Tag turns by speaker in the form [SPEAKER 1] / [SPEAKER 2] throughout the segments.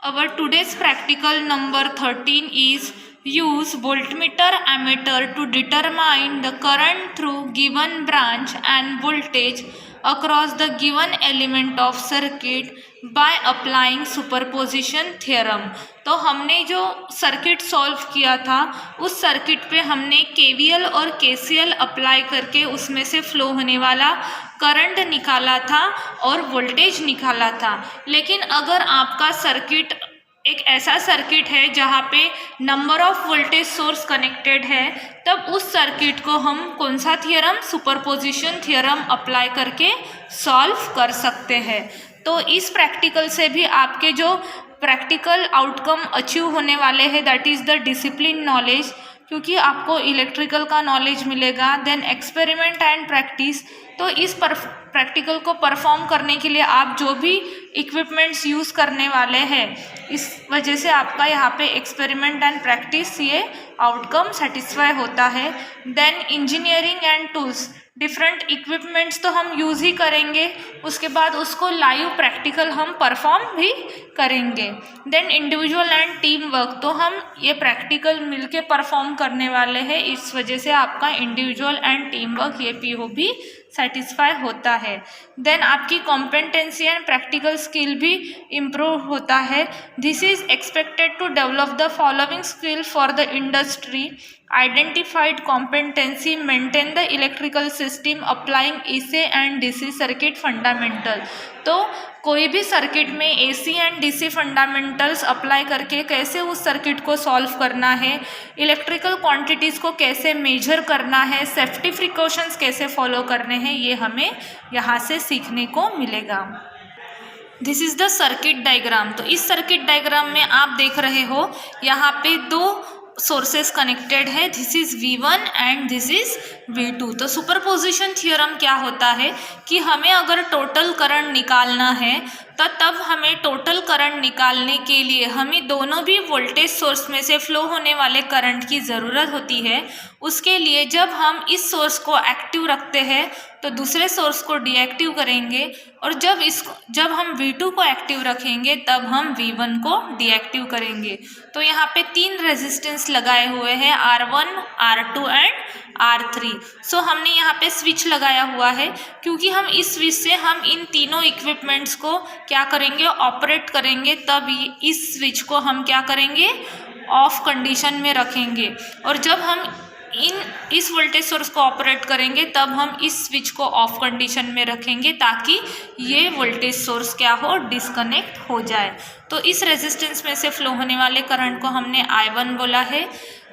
[SPEAKER 1] Our today's practical number 13 is use voltmeter ammeter to determine the current through given branch and voltage across the given element of circuit by applying superposition theorem। तो हमने जो circuit solve किया था उस circuit पे हमने KVL और KCL apply करके उसमें से फ्लो होने वाला करंट निकाला था और वोल्टेज निकाला था। लेकिन अगर आपका सर्किट एक ऐसा सर्किट है जहाँ पे number of voltage source connected है, तब उस सर्किट को हम कौन सा थियरम, सुपरपोजिशन थियरम अप्लाई करके सॉल्व कर सकते हैं। तो इस प्रैक्टिकल से भी आपके जो प्रैक्टिकल आउटकम अचीव होने वाले हैं that is the discipline knowledge, क्योंकि आपको इलेक्ट्रिकल का नॉलेज मिलेगा, देन एक्सपेरिमेंट एंड प्रैक्टिस। तो इस प्रैक्टिकल को परफॉर्म करने के लिए आप जो भी इक्विपमेंट्स यूज़ करने वाले हैं, इस वजह से आपका यहाँ पे एक्सपेरिमेंट एंड प्रैक्टिस ये आउटकम सेटिस्फाई होता है। Then engineering and tools, different equipments तो हम यूज़ ही करेंगे, उसके बाद उसको लाइव प्रैक्टिकल हम परफॉर्म भी करेंगे। Then individual and team work, तो हम ये प्रैक्टिकल मिलके परफॉर्म करने वाले हैं, इस वजह से आपका इंडिविजुअल एंड टीम वर्क ये पीओबी सेटिस्फाई होता है। देन आपकी कॉम्पिटेंसी एंड प्रैक्टिकल स्किल भी इम्प्रूव होता है। This is expected to develop the following skill for the industry, identified competency, maintain the electrical system, applying AC and DC circuit fundamental. तो कोई भी circuit में AC and DC fundamentals apply करके कैसे उस सर्किट को सॉल्व करना है, इलेक्ट्रिकल क्वांटिटीज़ को कैसे मेजर करना है, सेफ्टी प्रिकॉशंस कैसे फॉलो करने हैं, ये हमें यहाँ से सीखने को मिलेगा। This is the circuit diagram. तो इस सर्किट डायग्राम में आप देख रहे हो यहाँ पे दो सोर्सेस कनेक्टेड है, this is V1 and this is V2। तो सुपरपोजिशन थ्योरम क्या होता है कि हमें अगर टोटल करंट निकालना है तो तब हमें टोटल करंट निकालने के लिए हमें दोनों भी वोल्टेज सोर्स में से फ्लो होने वाले करंट की ज़रूरत होती है। उसके लिए जब हम इस सोर्स को एक्टिव रखते हैं तो दूसरे सोर्स को डीएक्टिव करेंगे, और जब हम V2 को एक्टिव रखेंगे तब हम V1 को डीएक्टिव करेंगे। तो यहाँ पे 3 रेजिस्टेंस लगाए हुए हैं, R1, R2 एंड R3। सो हमने यहाँ पे स्विच लगाया हुआ है, क्योंकि हम इस स्विच से हम इन तीनों इक्विपमेंट्स को क्या करेंगे, ऑपरेट करेंगे। तब इस स्विच को हम क्या करेंगे, ऑफ कंडीशन में रखेंगे, और जब हम इस वोल्टेज सोर्स को ऑपरेट करेंगे तब हम इस स्विच को ऑफ कंडीशन में रखेंगे ताकि ये वोल्टेज सोर्स क्या हो, डिस्कनेक्ट हो जाए। तो इस रेजिस्टेंस में से फ्लो होने वाले करंट को हमने I1 बोला है,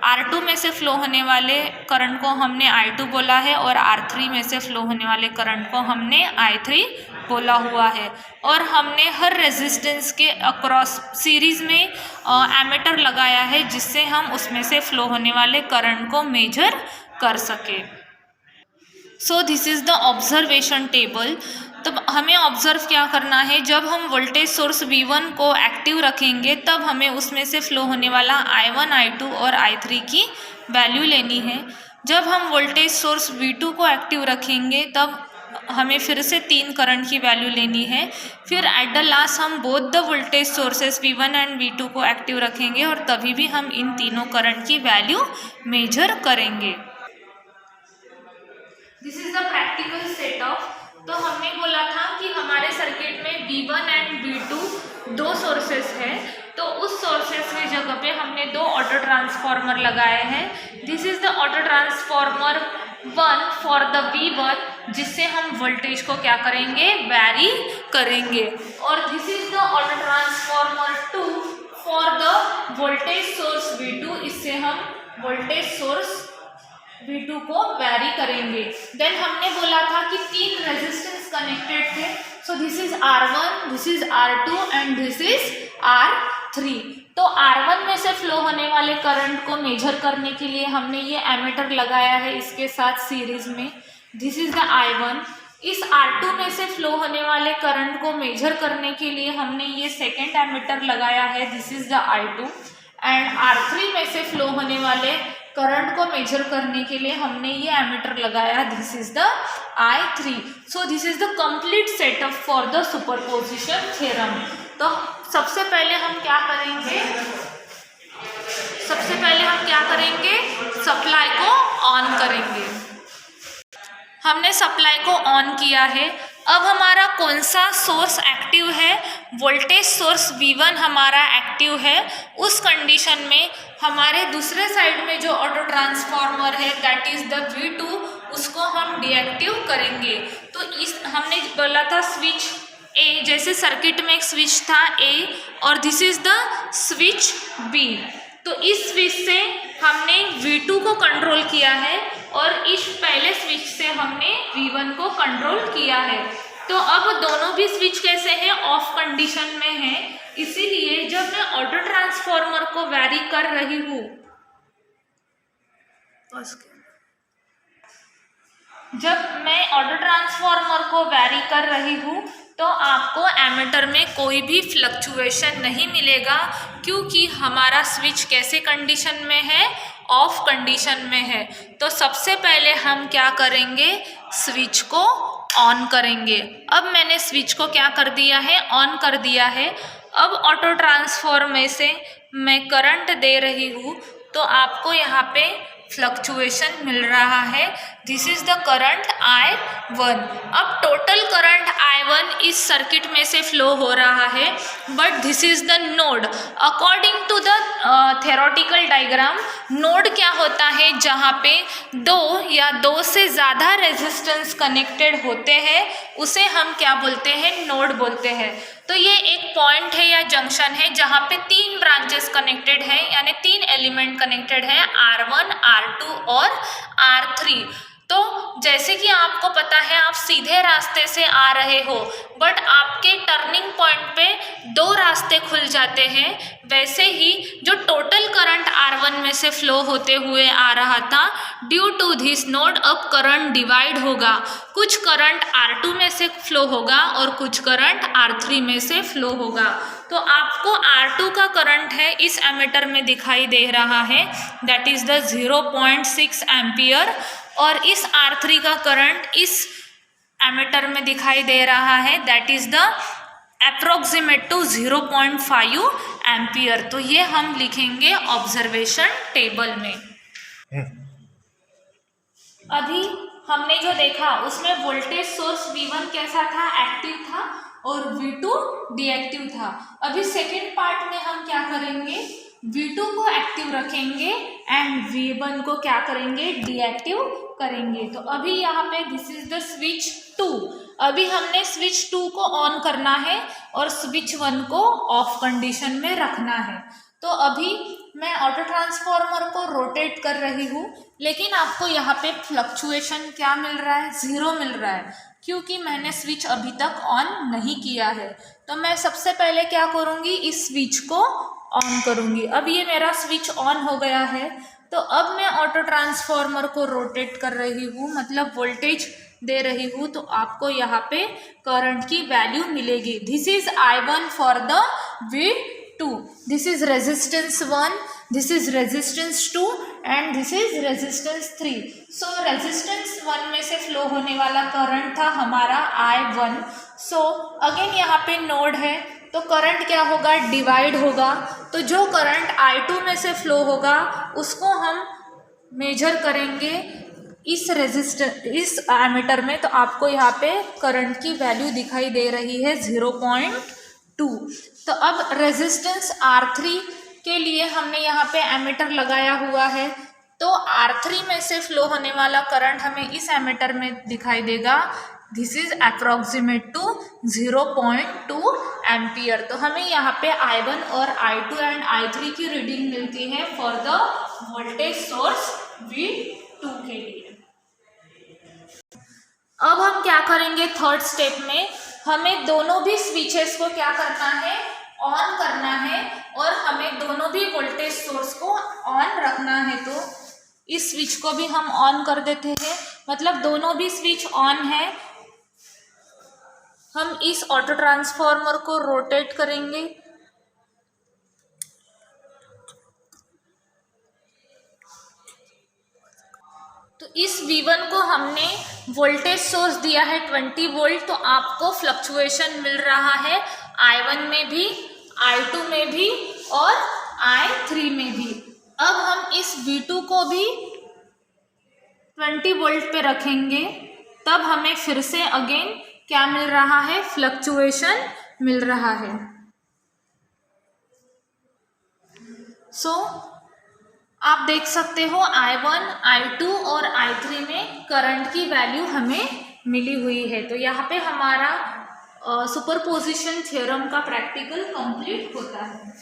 [SPEAKER 1] R2 में से फ्लो होने वाले करंट को हमने I2 बोला है, और R3 में से फ्लो होने वाले करंट को हमने I3 बोला हुआ है। और हमने हर रेजिस्टेंस के अक्रॉस सीरीज में एमीटर लगाया है, जिससे हम उसमें से फ्लो होने वाले करंट को मेजर कर सके। So this is the observation table. तो हमें ऑब्जर्व क्या करना है, जब हम वोल्टेज सोर्स V1 को एक्टिव रखेंगे तब हमें उसमें से फ्लो होने वाला I1, I2 और I3 की वैल्यू लेनी है। जब हम वोल्टेज सोर्स V2 को एक्टिव रखेंगे तब हमें फिर से 3 करंट की वैल्यू लेनी है। फिर एट द लास्ट हम both the voltage sources V1 and V2 को एक्टिव रखेंगे, और तभी भी हम इन तीनों करंट की वैल्यू मेजर करेंगे। This is the practical setup. तो हमने बोला था कि हमारे सर्किट में V1 एंड V2 दो सोर्सेस है, तो उस सोर्सेस की जगह पे हमने 2 ऑटो ट्रांसफार्मर लगाए हैं। This is the auto transformer 1 for the V1, जिससे हम वोल्टेज को क्या करेंगे, वैरी करेंगे, और this is the auto transformer 2 for the voltage source V2, इससे हम वोल्टेज सोर्स V2 को वैरी करेंगे। देन हमने बोला था कि 3 रेजिस्टेंस कनेक्टेड थे, so this is R1, this is R2 and this is R3। तो R1 में से फ्लो होने वाले करंट को मेजर करने के लिए हमने ये एमीटर लगाया है इसके साथ सीरीज में, दिस इज द I1। इस R2 में से फ्लो होने वाले करंट को मेजर करने के लिए हमने ये सेकेंड एमीटर लगाया है, this is the I2। And R3 में से फ्लो होने वाले करंट को मेजर करने के लिए हमने ये एमीटर लगाया, this is the I3। So this is the complete setup for the superposition theorem. तो सबसे पहले हम क्या करेंगे, सप्लाई को ऑन करेंगे। हमने सप्लाई को ऑन किया है। अब हमारा कौन सा सोर्स एक्टिव है, वोल्टेज सोर्स V1 हमारा एक्टिव है। उस कंडीशन में हमारे दूसरे साइड में जो ऑटो ट्रांसफार्मर है दैट इज द V2, उसको हम डीएक्टिव करेंगे। तो इस हमने बोला था स्विच ए, जैसे सर्किट में एक स्विच था ए और this is the switch B. तो इस स्विच से हमने V2 को कंट्रोल किया है और इस पहले स्विच से हमने V1 को कंट्रोल किया है। तो अब दोनों भी स्विच कैसे हैं, ऑफ कंडीशन में है। इसीलिए जब मैं ऑटो ट्रांसफार्मर को वैरी कर रही हूँ, तो आपको एमीटर में कोई भी फ्लक्चुएशन नहीं मिलेगा, क्योंकि हमारा स्विच कैसे कंडीशन में है, ऑफ कंडीशन में है। तो सबसे पहले हम क्या करेंगे, स्विच को ऑन करेंगे। अब मैंने स्विच को क्या कर दिया है, ऑन कर दिया है। अब ऑटो ट्रांसफार्मर में से मैं करंट दे रही हूँ, तो आपको यहाँ पे फ्लक्चुएशन मिल रहा है। This is the current I1। अब टोटल करंट I1 इस सर्किट में से फ्लो हो रहा है, but this is the node. According to the theoretical diagram, node क्या होता है, जहाँ पे दो या दो से ज़्यादा रेजिस्टेंस कनेक्टेड होते हैं, उसे हम क्या बोलते हैं, नोड बोलते हैं। तो ये एक पॉइंट है या जंक्शन है जहाँ पे तीन ब्रांचेस कनेक्टेड है, यानी तीन एलिमेंट कनेक्टेड है, R1, R2 और R3। तो जैसे कि आपको पता है आप सीधे रास्ते से आ रहे हो, बट आपके टर्निंग पॉइंट पे दो रास्ते खुल जाते हैं, वैसे ही जो टोटल करंट R1 में से फ्लो होते हुए आ रहा था, ड्यू टू दिस नोड अब करंट डिवाइड होगा। कुछ करंट R2 में से फ्लो होगा और कुछ करंट R3 में से फ्लो होगा। तो आपको R2 का करंट है इस एमीटर में दिखाई दे रहा है, दैट इज द 0.6 एम्पियर, और इस R3 का करंट इस एमीटर में दिखाई दे रहा है, that is the approximate to 0.5 ampere. तो ये हम लिखेंगे ऑब्जर्वेशन टेबल में। अभी हमने जो देखा उसमें वोल्टेज सोर्स V1 कैसा था, एक्टिव था, और V2 डीएक्टिव था। अभी सेकेंड पार्ट में हम क्या करेंगे, V2 को एक्टिव रखेंगे एंड V1 को क्या करेंगे, डीएक्टिव करेंगे। तो अभी यहाँ पे दिस इज द स्विच 2। अभी हमने स्विच 2 को ऑन करना है और स्विच 1 को ऑफ कंडीशन में रखना है। तो अभी मैं ऑटो ट्रांसफार्मर को रोटेट कर रही हूँ, लेकिन आपको यहाँ पे फ्लक्चुएशन क्या मिल रहा है, 0 मिल रहा है, क्योंकि मैंने स्विच अभी तक ऑन नहीं किया है। तो मैं सबसे पहले क्या करूँगी, इस स्विच को ऑन करूँगी। अब ये मेरा स्विच ऑन हो गया है। तो अब मैं ऑटो ट्रांसफार्मर को रोटेट कर रही हूँ, मतलब वोल्टेज दे रही हूँ, तो आपको यहाँ पे करंट की वैल्यू मिलेगी। This is I1 for the V2, this is resistance 1, this is resistance 2 and this is resistance 3। So resistance 1 में से फ्लो होने वाला करंट था हमारा I1। सो अगेन यहाँ पे नोड है, तो करंट क्या होगा, डिवाइड होगा। तो जो करंट I2 में से फ्लो होगा उसको हम मेजर करेंगे इस इस एमीटर में। तो आपको यहाँ पे करंट की वैल्यू दिखाई दे रही है 0.2। तो अब रेजिस्टेंस R3 के लिए हमने यहाँ पे एमीटर लगाया हुआ है, तो R3 में से फ्लो होने वाला करंट हमें इस एमीटर में दिखाई देगा। This is approximate to 0.2 ampere. तो हमें यहाँ पे I1 और I2 एंड I3 की रीडिंग मिलती है for the voltage source V2 के लिए। अब हम क्या करेंगे, थर्ड स्टेप में हमें दोनों भी स्विचेस को क्या करना है, ऑन करना है, और हमें दोनों भी वोल्टेज सोर्स को ऑन रखना है। तो इस स्विच को भी हम ऑन कर देते हैं, मतलब दोनों भी स्विच ऑन है। हम इस ऑटो ट्रांसफार्मर को रोटेट करेंगे। तो इस V1 को हमने वोल्टेज सोर्स दिया है 20 वोल्ट, तो आपको फ्लक्चुएशन मिल रहा है I1 में भी, I2 में भी और I3 में भी। अब हम इस V2 को भी 20 वोल्ट पे रखेंगे, तब हमें फिर से अगेन क्या मिल रहा है, फ्लक्चुएशन मिल रहा है। आप देख सकते हो I1, I2 और I3 में करंट की वैल्यू हमें मिली हुई है। तो यहाँ पे हमारा सुपरपोजिशन थ्योरम का प्रैक्टिकल कंप्लीट होता है।